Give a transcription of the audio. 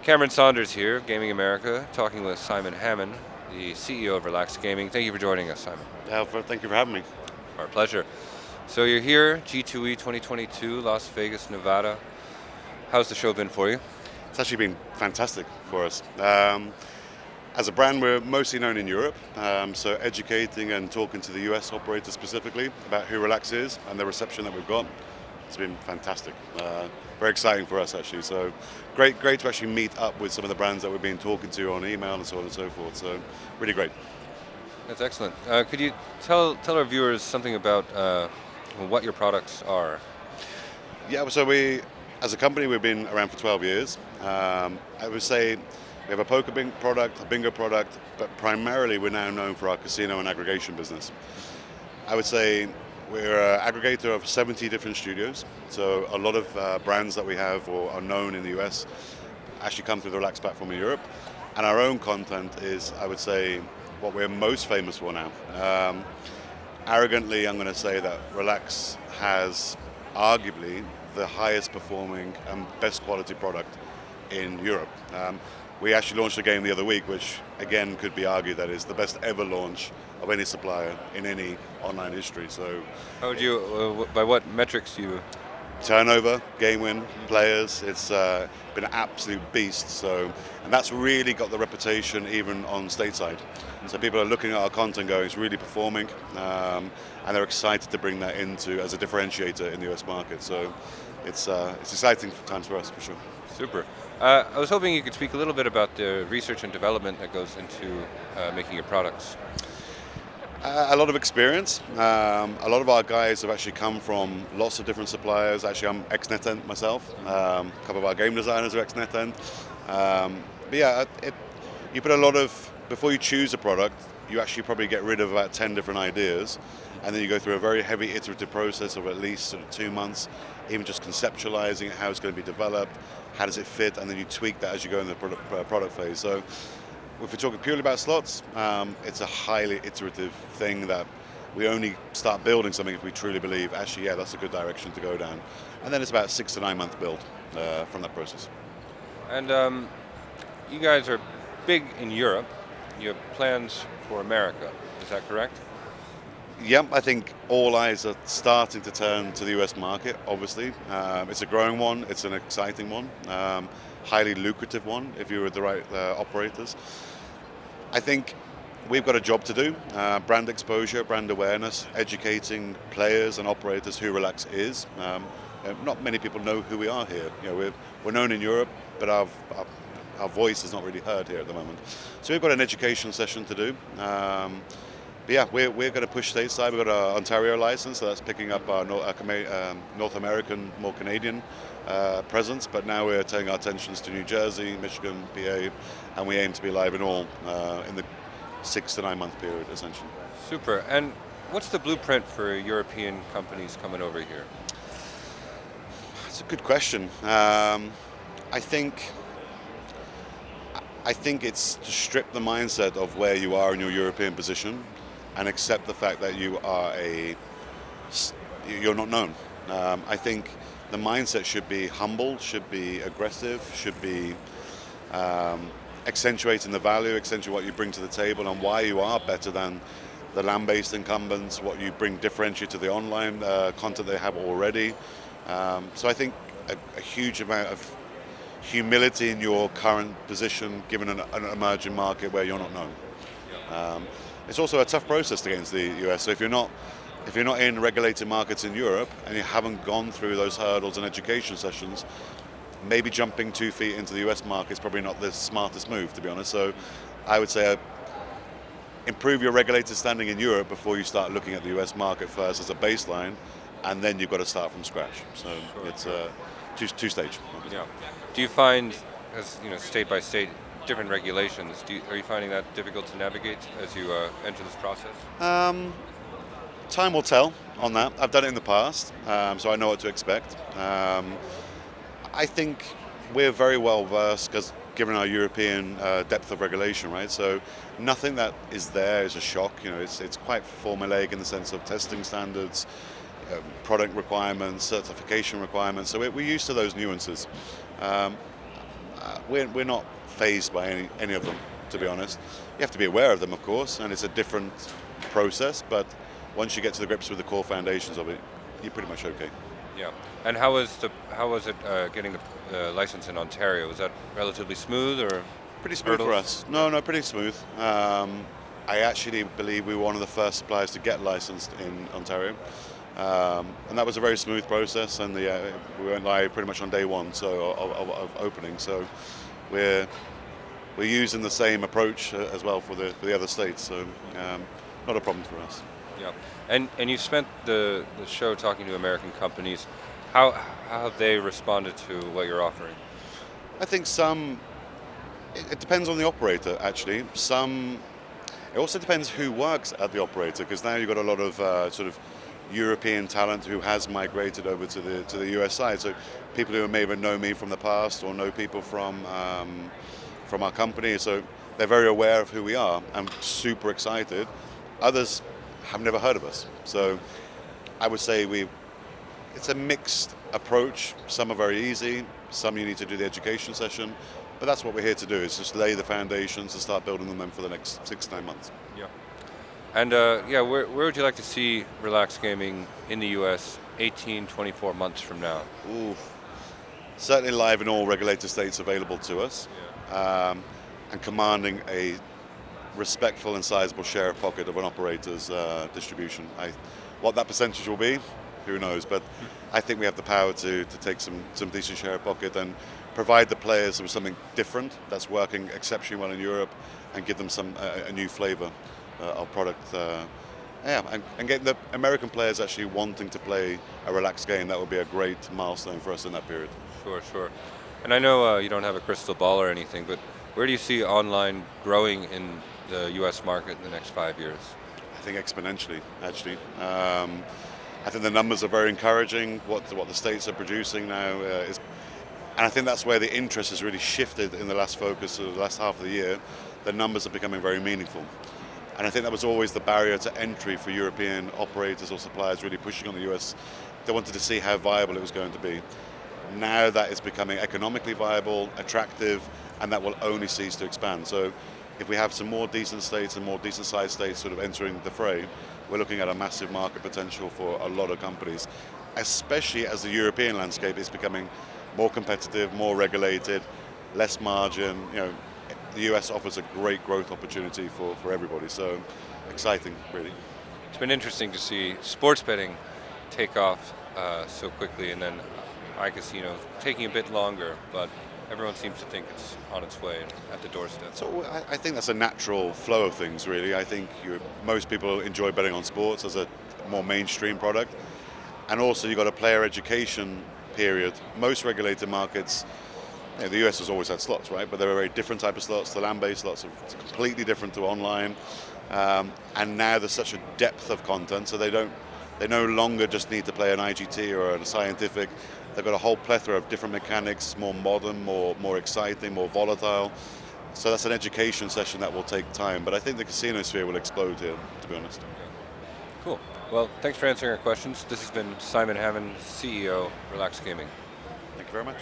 Cameron Saunders here, Gaming America, talking with Simon Hammon, the CEO of Relax Gaming. Thank you for joining us, Simon. Thank you for having me. Our pleasure. So you're here, G2E 2022, Las Vegas, Nevada. How's the show been for you? It's actually been fantastic for us. As a brand, we're mostly known in Europe, so educating and talking to the US operators specifically about who Relax is and the reception that we've got, it's been fantastic. Very exciting for us, actually. So great to actually meet up with some of the brands that we've been talking to on email and so on and so forth. So really great. That's excellent. Could you tell our viewers something about what your products are? Yeah, so we, as a company, we've been around for 12 years. I would say we have a poker product, a bingo product, but primarily we're now known for our casino and aggregation business. I would say we're an aggregator of 70 different studios, so a lot of brands that we have or are known in the US actually come through the Relax platform in Europe, and our own content is, I would say, what we're most famous for now. Arrogantly, I'm going to say that Relax has arguably the highest performing and best quality product in Europe. We actually launched a game the other week, which again could be argued that is the best ever launch of any supplier in any online history. So, how would you? By what metrics do you? Turnover, game win, players. It's been an absolute beast. So, and that's really got the reputation even on stateside. So people are looking at our content, going, it's really performing, and they're excited to bring that into as a differentiator in the US market. So, it's exciting times for us for sure. Super. I was hoping you could speak a little bit about the research and development that goes into making your products. A lot of experience. A lot of our guys have actually come from lots of different suppliers. Actually, I'm ex-NetEnt myself. A couple of our game designers are ex-NetEnt. But yeah, you put a lot of, before you choose a product, you actually probably get rid of about 10 different ideas, and then you go through a very heavy iterative process of at least sort of 2 months, even just conceptualizing how it's going to be developed, how does it fit, and then you tweak that as you go in the product phase. So if we're talking purely about slots, it's a highly iterative thing that we only start building something if we truly believe, actually, yeah, that's a good direction to go down. And then it's about 6 to 9 month build from that process. And you guys are big in Europe. You have plans for America, is that correct? Yep, I think all eyes are starting to turn to the US market, obviously. It's a growing one, it's an exciting one, highly lucrative one if you're with the right operators. I think we've got a job to do, brand exposure, brand awareness, educating players and operators who Relax is. Not many people know who we are here. You know, we're known in Europe, but our voice is not really heard here at the moment. So we've got an education session to do. But yeah, we're going to push stateside. We've got our Ontario license, so that's picking up our North American, more Canadian presence. But now we're turning our attentions to New Jersey, Michigan, PA, and we aim to be live in all in the 6 to 9 month period, essentially. Super. And what's the blueprint for European companies coming over here? That's a good question. I think it's to strip the mindset of where you are in your European position and accept the fact that you're not known. I think the mindset should be humble, should be aggressive, should be accentuating the value, accentuating what you bring to the table and why you are better than the land-based incumbents, what you bring differentiate to the online content they have already. So I think a huge amount of humility in your current position, given an emerging market where you're not known. It's also a tough process to get into the US. So if you're not in regulated markets in Europe and you haven't gone through those hurdles and education sessions, maybe jumping 2 feet into the US market is probably not the smartest move, to be honest. So I would say improve your regulated standing in Europe before you start looking at the US market first as a baseline, and then you've got to start from scratch. So it's two stage. Yeah. Do you find, as you know, state by state, different regulations? Are you finding that difficult to navigate as you enter this process? Time will tell on that. I've done it in the past, so I know what to expect. I think we're very well versed because given our European depth of regulation, right? So nothing that is there is a shock. You know, it's quite formulaic in the sense of testing standards, product requirements, certification requirements. So we're used to those nuances. we're not phased by any of them, to be honest. You have to be aware of them, of course, and it's a different process, but once you get to the grips with the core foundations of it, you're pretty much okay. Yeah. And how was it getting the license in Ontario? Was that relatively smooth or Pretty smooth for hurdles? us. No, pretty smooth. I actually believe we were one of the first suppliers to get licensed in Ontario. And that was a very smooth process, and we went live pretty much on day one of opening. So we're using the same approach as well for the other states. So not a problem for us. Yeah. And you spent the show talking to American companies. How have they responded to what you're offering? I think some. It depends on the operator, actually. It also depends who works at the operator, because now you've got a lot of sort of European talent who has migrated over to the US side. So people who may even know me from the past or know people from our company. So they're very aware of who we are and super excited. Others have never heard of us. So I would say it's a mixed approach. Some are very easy. Some you need to do the education session. But that's what we're here to do, is just lay the foundations and start building them then for the next 6 to 9 months. Yeah. And where would you like to see Relax Gaming in the US 18, 24 months from now? Ooh, certainly live in all regulated states available to us, and commanding a respectful and sizable share of pocket of an operator's distribution. What that percentage will be, who knows, but I think we have the power to take some decent share of pocket and provide the players with something different that's working exceptionally well in Europe, and give them a new flavor of product. And get the American players actually wanting to play a relaxed game. That would be a great milestone for us in that period. Sure. And I know you don't have a crystal ball or anything, but where do you see online growing in the US market in the next 5 years? I think exponentially, actually. I think the numbers are very encouraging. What the states are producing now is. And I think that's where the interest has really shifted in the last focus of the last half of the year. The numbers are becoming very meaningful. And I think that was always the barrier to entry for European operators or suppliers really pushing on the US. They wanted to see how viable it was going to be. Now that is becoming economically viable, attractive, and that will only cease to expand. So if we have some more decent states and more decent sized states sort of entering the fray, we're looking at a massive market potential for a lot of companies, especially as the European landscape is becoming more competitive, more regulated, less margin. The US offers a great growth opportunity for everybody. So exciting, really. It's been interesting to see sports betting take off so quickly, and then iCasino taking a bit longer, but everyone seems to think it's on its way and at the doorstep. So I think that's a natural flow of things, really. I think most people enjoy betting on sports as a more mainstream product. And also you've got a player education period. Most regulated markets, the US has always had slots, right? But they're a very different type of slots. The land-based slots are completely different to online. And now there's such a depth of content, so they no longer just need to play an IGT or a scientific. They've got a whole plethora of different mechanics, more modern, more exciting, more volatile. So that's an education session that will take time. But I think the casino sphere will explode here, to be honest. Cool. Well, thanks for answering our questions. This has been Simon Hammon, CEO, Relax Gaming. Thank you very much.